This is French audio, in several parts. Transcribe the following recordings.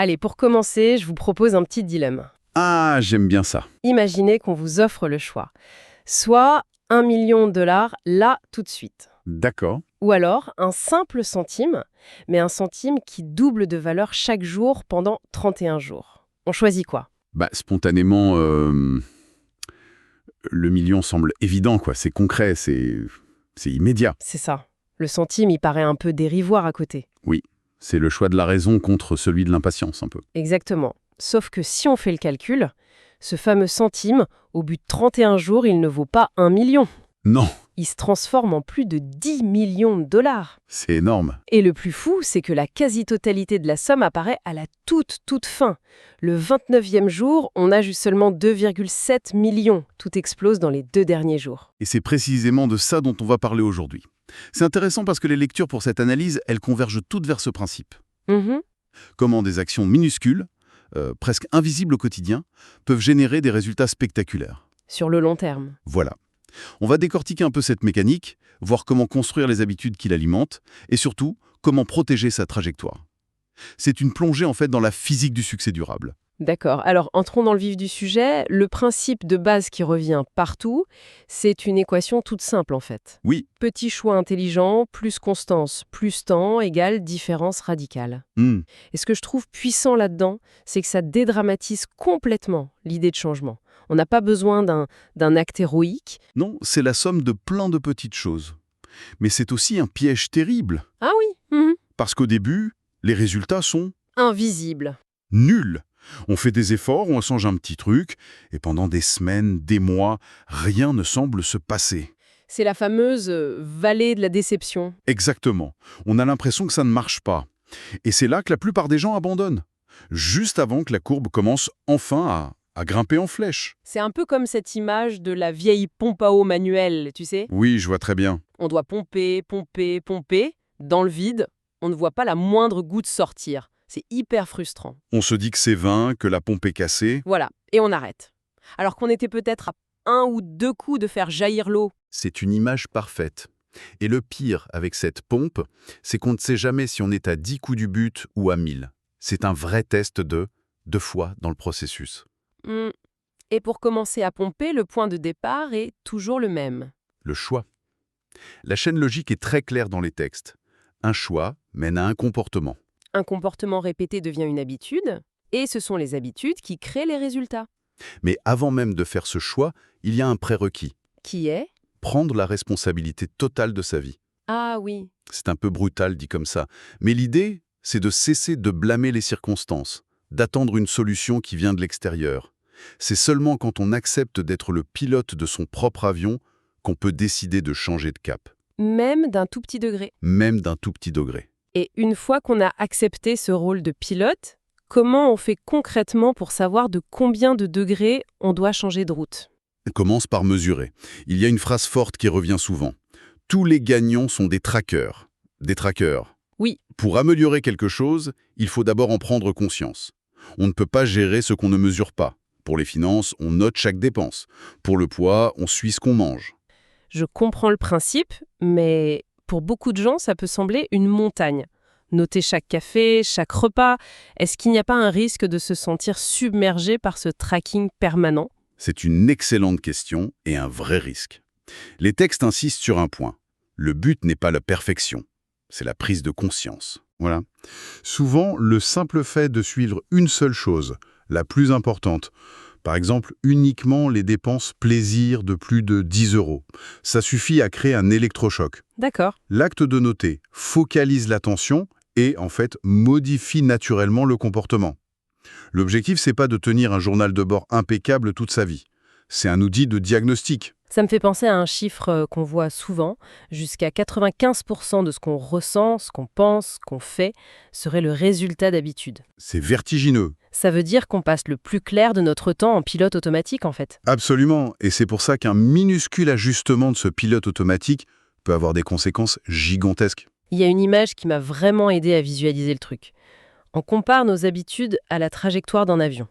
Allez, pour commencer, je vous propose un petit dilemme. Ah, j'aime bien ça. Imaginez qu'on vous offre le choix. Soit 1 million de dollars, là, tout de suite. D'accord. Ou alors un simple centime, mais un centime qui double de valeur chaque jour pendant 31 jours. On choisit quoi? Spontanément, le million semble évident, quoi. C'est concret, c'est immédiat. C'est ça. Le centime, il paraît un peu dérivoire à côté. Oui, c'est le choix de la raison contre celui de l'impatience, un peu. Exactement. Sauf que si on fait le calcul, ce fameux centime, au bout de 31 jours, il ne vaut pas 1 million. Non, Il se transforme en plus de 10 millions de dollars. c'est énorme. Et le plus fou, c'est que la quasi-totalité de la somme apparaît à la toute fin. Le 29e jour, on a juste seulement 2,7 millions. Tout explose dans les 2 derniers jours. Et c'est précisément de ça dont on va parler aujourd'hui. C'est intéressant parce que les lectures pour cette analyse, elles convergent toutes vers ce principe. Mhm. Comment des actions minuscules, presque invisibles au quotidien, peuvent générer des résultats spectaculaires. Sur le long terme. Voilà. On va décortiquer un peu cette mécanique, voir comment construire les habitudes qui l'alimentent, et surtout, comment protéger sa trajectoire. C'est une plongée en fait dans la physique du succès durable. D'accord. Alors, entrons dans le vif du sujet. Le principe de base qui revient partout, c'est une équation toute simple en fait. Oui, Petit choix intelligent, plus constance, plus temps, égale différence radicale. Et ce que je trouve puissant là-dedans, c'est que ça dédramatise complètement l'idée de changement. On n'a pas besoin d'un acte héroïque. non, c'est la somme de plein de petites choses. Mais c'est aussi un piège terrible, Ah oui, parce qu'au début, les résultats sont invisible. nuls. On fait des efforts, on change un petit truc, et pendant des semaines, des mois, rien ne semble se passer. C'est la fameuse vallée de la déception. Exactement. On a l'impression que ça ne marche pas. Et c'est là que la plupart des gens abandonnent, juste avant que la courbe commence enfin à grimper en flèche. C'est un peu comme cette image de la vieille pompe à eau manuelle, tu sais. Oui, je vois très bien. On doit pomper, pomper, pomper. Dans le vide, on ne voit pas la moindre goutte sortir. C'est hyper frustrant. On se dit que c'est vain, que la pompe est cassée. Voilà, et on arrête. Alors qu'on était peut-être à 1 ou 2 coups de faire jaillir l'eau. C'est une image parfaite. Et le pire avec cette pompe, c'est qu'on ne sait jamais si on est à 10 coups du but ou à 1000. C'est un vrai test de 2 fois dans le processus. Et pour commencer à pomper, le point de départ est toujours le même. Le choix. La chaîne logique est très claire dans les textes. Un choix mène à un comportement. Un comportement répété devient une habitude, et ce sont les habitudes qui créent les résultats. Mais avant même de faire ce choix, il y a un prérequis. Qui est? Prendre la responsabilité totale de sa vie. Ah oui, C'est un peu brutal dit comme ça. Mais l'idée, c'est de cesser de blâmer les circonstances, d'attendre une solution qui vient de l'extérieur. C'est seulement quand on accepte d'être le pilote de son propre avion qu'on peut décider de changer de cap, même d'un tout petit degré. même d'un tout petit degré. Et une fois qu'on a accepté ce rôle de pilote, comment on fait concrètement pour savoir de combien de degrés on doit changer de route? On commence par mesurer. Il y a une phrase forte qui revient souvent. Tous les gagnants sont des trackers. Des trackers. Oui, Pour améliorer quelque chose, il faut d'abord en prendre conscience. On ne peut pas gérer ce qu'on ne mesure pas. Pour les finances, on note chaque dépense. Pour le poids, on suit ce qu'on mange. je comprends le principe, mais pour beaucoup de gens, ça peut sembler une montagne. Noter chaque café, chaque repas, est-ce qu'il n'y a pas un risque de se sentir submergé par ce tracking permanent? C'est une excellente question et un vrai risque. Les textes insistent sur un point. Le but n'est pas la perfection, c'est la prise de conscience. Voilà. Souvent, le simple fait de suivre une seule chose, la plus importante, par exemple uniquement les dépenses plaisir de plus de 10 €, ça suffit à créer un électrochoc. D'accord. L'acte de noter focalise l'attention et, en fait, modifie naturellement le comportement. L'objectif, c'est pas de tenir un journal de bord impeccable toute sa vie. C'est un outil de diagnostic. Ça me fait penser à un chiffre qu'on voit souvent. Jusqu'à 95% de ce qu'on ressent, ce qu'on pense, ce qu'on fait, serait le résultat d'habitude. C'est vertigineux. Ça veut dire qu'on passe le plus clair de notre temps en pilote automatique, en fait. Absolument. Et c'est pour ça qu'un minuscule ajustement de ce pilote automatique peut avoir des conséquences gigantesques. Il y a une image qui m'a vraiment aidé à visualiser le truc. On compare nos habitudes à la trajectoire d'un avion.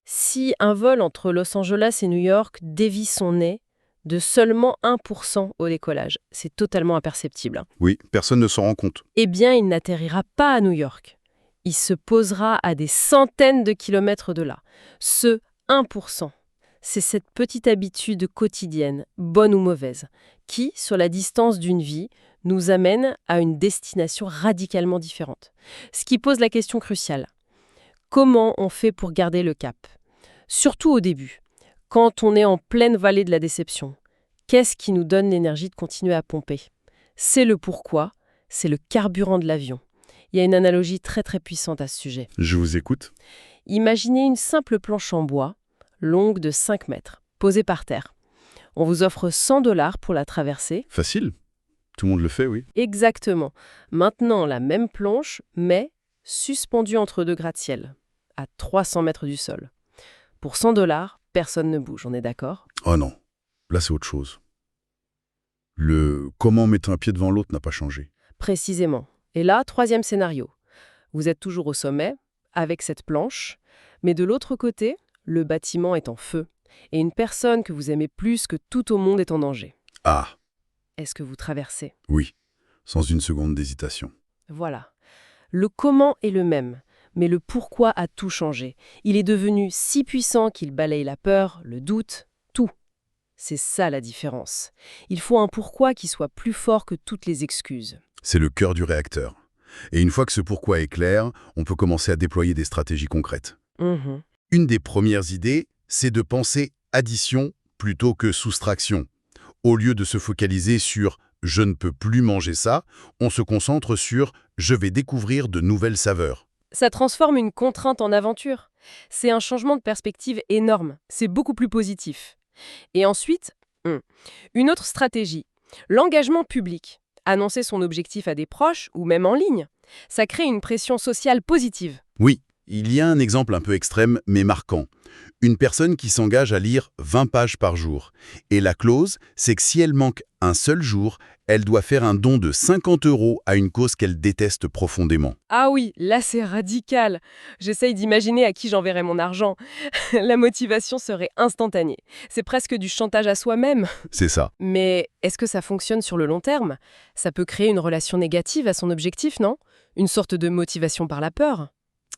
Si un vol entre Los Angeles et New York dévie son nez de seulement 1% au décollage, c'est totalement imperceptible, Oui, personne ne s'en rend compte. eh bien, il n'atterrira pas à New York. il se posera à des centaines de kilomètres de là. Ce 1%, c'est cette petite habitude quotidienne, bonne ou mauvaise, qui, sur la distance d'une vie, nous amène à une destination radicalement différente. Ce qui pose la question cruciale. Comment on fait pour garder le cap? Surtout au début, quand on est en pleine vallée de la déception. Qu'est-ce qui nous donne l'énergie de continuer à pomper? C'est le pourquoi, c'est le carburant de l'avion. Il y a une analogie très très puissante à ce sujet. Je vous écoute. Imaginez une simple planche en bois, longue de 5 mètres, posée par terre. On vous offre 100 $ pour la traverser. Facile. Tout le monde le fait, oui. Exactement. Maintenant, la même planche, mais suspendue entre deux gratte-ciel, à 300 mètres du sol. Pour 100 $, personne ne bouge, on est d'accord? Oh non, là c'est autre chose. Le comment mettre un pied devant l'autre n'a pas changé. Précisément. Et là, troisième scénario. Vous êtes toujours au sommet, avec cette planche, mais de l'autre côté, le bâtiment est en feu, et une personne que vous aimez plus que tout au monde est en danger. Ah, Est-ce que vous traversez? oui, sans une seconde d'hésitation. Voilà. Le comment est le même, mais le pourquoi a tout changé. Il est devenu si puissant qu'il balaye la peur, le doute, tout. C'est ça la différence. Il faut un pourquoi qui soit plus fort que toutes les excuses. C'est le cœur du réacteur. Et une fois que ce pourquoi est clair, on peut commencer à déployer des stratégies concrètes. Mhm. Une des premières idées, c'est de penser addition plutôt que soustraction. Au lieu de se focaliser sur « je ne peux plus manger ça », on se concentre sur « je vais découvrir de nouvelles saveurs ». Ça transforme une contrainte en aventure. C'est un changement de perspective énorme. C'est beaucoup plus positif. Et ensuite, une autre stratégie, l'engagement public. Annoncer son objectif à des proches ou même en ligne, ça crée une pression sociale positive. Oui, il y a un exemple un peu extrême mais marquant. Une personne qui s'engage à lire 20 pages par jour. Et la clause, c'est que si elle manque un seul jour, elle doit faire un don de 50 € à une cause qu'elle déteste profondément. Ah oui, là c'est radical. J'essaye d'imaginer à qui j'enverrai mon argent. La motivation serait instantanée. C'est presque du chantage à soi-même. C'est ça. Mais est-ce que ça fonctionne sur le long terme? Ça peut créer une relation négative à son objectif, non? Une sorte de motivation par la peur?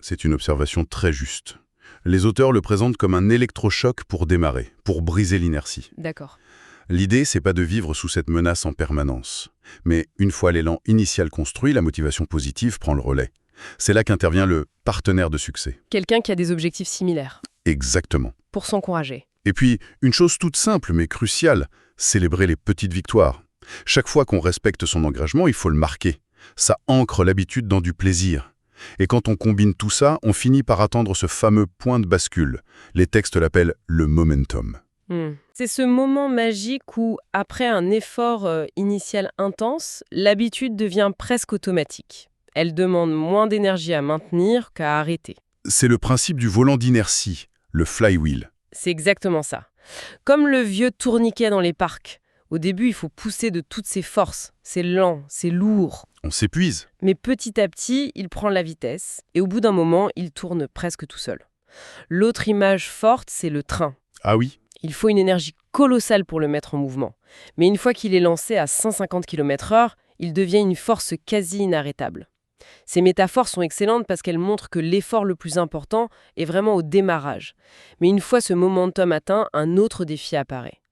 C'est une observation très juste. Les auteurs le présentent comme un électrochoc pour démarrer, pour briser l'inertie. D'accord. L'idée, c'est pas de vivre sous cette menace en permanence. Mais une fois l'élan initial construit, la motivation positive prend le relais. C'est là qu'intervient le partenaire de succès. Quelqu'un qui a des objectifs similaires. Exactement. Pour s'encourager. Et puis, une chose toute simple mais cruciale, célébrer les petites victoires. Chaque fois qu'on respecte son engagement, il faut le marquer. Ça ancre l'habitude dans du plaisir. Et quand on combine tout ça, on finit par atteindre ce fameux point de bascule. Les textes l'appellent le momentum. C'est ce moment magique où, après un effort initial intense, l'habitude devient presque automatique. Elle demande moins d'énergie à maintenir qu'à arrêter. C'est le principe du volant d'inertie, le flywheel. C'est exactement ça. Comme le vieux tourniquet dans les parcs. Au début, il faut pousser de toutes ses forces. C'est lent, c'est lourd. On s'épuise. Mais petit à petit, il prend la vitesse. Et au bout d'un moment, il tourne presque tout seul. L'autre image forte, c'est le train. Ah oui? Il faut une énergie colossale pour le mettre en mouvement. Mais une fois qu'il est lancé à 150 km/h, il devient une force quasi inarrêtable. Ces métaphores sont excellentes parce qu'elles montrent que l'effort le plus important est vraiment au démarrage. Mais une fois ce momentum atteint, un autre défi apparaît.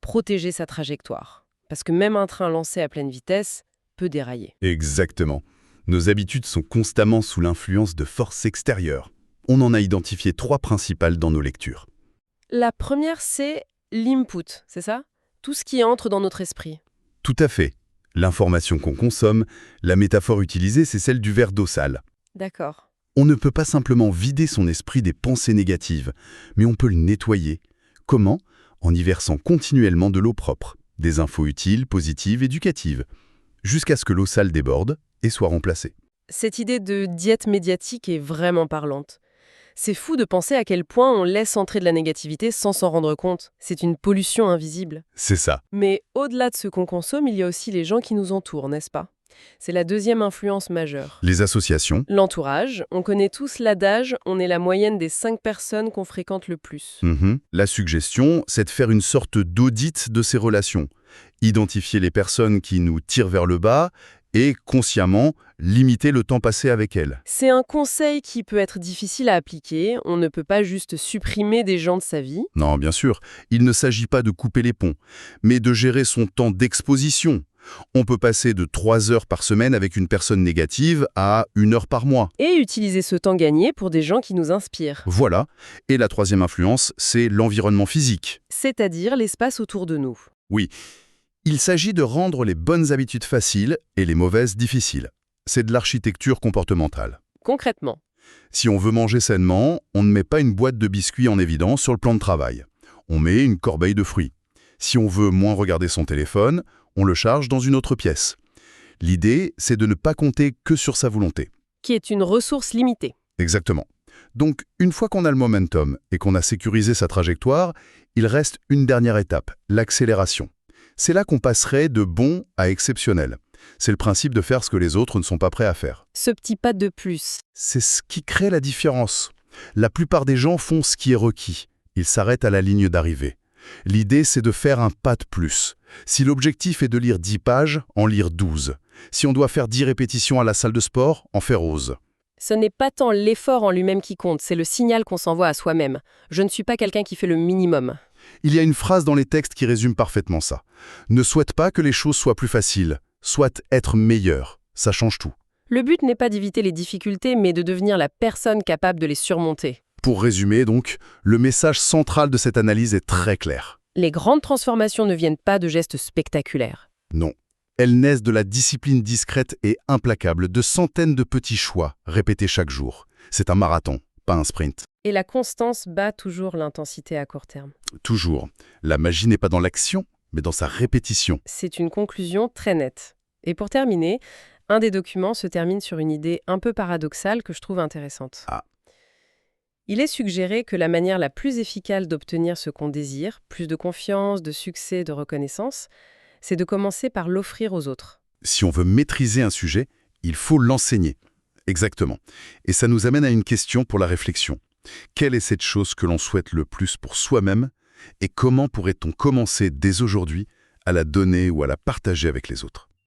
Protéger sa trajectoire. Parce que même un train lancé à pleine vitesse peut dérailler. Exactement. Nos habitudes sont constamment sous l'influence de forces extérieures. On en a identifié 3 principales dans nos lectures. La première, c'est l'input, c'est ça? Tout ce qui entre dans notre esprit. Tout à fait. L'information qu'on consomme, la métaphore utilisée, c'est celle du verre d'eau sale. D'accord. On ne peut pas simplement vider son esprit des pensées négatives, mais on peut le nettoyer. Comment? En y versant continuellement de l'eau propre, des infos utiles, positives, éducatives, jusqu'à ce que l'eau sale déborde et soit remplacée. Cette idée de diète médiatique est vraiment parlante. C'est fou de penser à quel point on laisse entrer de la négativité sans s'en rendre compte. C'est une pollution invisible. C'est ça. Mais au-delà de ce qu'on consomme, il y a aussi les gens qui nous entourent, n'est-ce pas? C'est la deuxième influence majeure. Les associations. L'entourage. On connaît tous l'adage, on est la moyenne des 5 personnes qu'on fréquente le plus. La suggestion, c'est de faire une sorte d'audit de ces relations. Identifier les personnes qui nous tirent vers le bas et consciemment limiter le temps passé avec elle. C'est un conseil qui peut être difficile à appliquer. On ne peut pas juste supprimer des gens de sa vie. Non, bien sûr, il ne s'agit pas de couper les ponts, mais de gérer son temps d'exposition. On peut passer de 3 heures par semaine avec une personne négative à 1 heure par mois. Et utiliser ce temps gagné pour des gens qui nous inspirent. Voilà. Et la troisième influence, c'est l'environnement physique. C'est-à-dire l'espace autour de nous. Oui, il s'agit de rendre les bonnes habitudes faciles et les mauvaises difficiles. C'est de l'architecture comportementale. Concrètement. Si on veut manger sainement, on ne met pas une boîte de biscuits en évidence sur le plan de travail. On met une corbeille de fruits. Si on veut moins regarder son téléphone, on le charge dans une autre pièce. L'idée, c'est de ne pas compter que sur sa volonté. Qui est une ressource limitée. Exactement. Donc, une fois qu'on a le momentum et qu'on a sécurisé sa trajectoire, il reste une dernière étape, l'accélération. C'est là qu'on passerait de bon à exceptionnel. C'est le principe de faire ce que les autres ne sont pas prêts à faire. Ce petit pas de plus. C'est ce qui crée la différence. La plupart des gens font ce qui est requis. Ils s'arrêtent à la ligne d'arrivée. L'idée, c'est de faire un pas de plus. Si l'objectif est de lire 10 pages, en lire 12. Si on doit faire 10 répétitions à la salle de sport, en faire 11. Ce n'est pas tant l'effort en lui-même qui compte, c'est le signal qu'on s'envoie à soi-même. Je ne suis pas quelqu'un qui fait le minimum. Il y a une phrase dans les textes qui résume parfaitement ça. Ne souhaite pas que les choses soient plus faciles, souhaite être meilleur. Ça change tout. Le but n'est pas d'éviter les difficultés, mais de devenir la personne capable de les surmonter. Pour résumer donc, le message central de cette analyse est très clair. Les grandes transformations ne viennent pas de gestes spectaculaires. Non. Elles naissent de la discipline discrète et implacable de centaines de petits choix répétés chaque jour. C'est un marathon, pas un sprint. Et la constance bat toujours l'intensité à court terme. Toujours. La magie n'est pas dans l'action, mais dans sa répétition. C'est une conclusion très nette. Et pour terminer, un des documents se termine sur une idée un peu paradoxale que je trouve intéressante. Ah. Il est suggéré que la manière la plus efficace d'obtenir ce qu'on désire, plus de confiance, de succès, de reconnaissance, c'est de commencer par l'offrir aux autres. Si on veut maîtriser un sujet, il faut l'enseigner. Exactement. Et ça nous amène à une question pour la réflexion. Quelle est cette chose que l'on souhaite le plus pour soi-même et comment pourrait-on commencer dès aujourd'hui à la donner ou à la partager avec les autres ?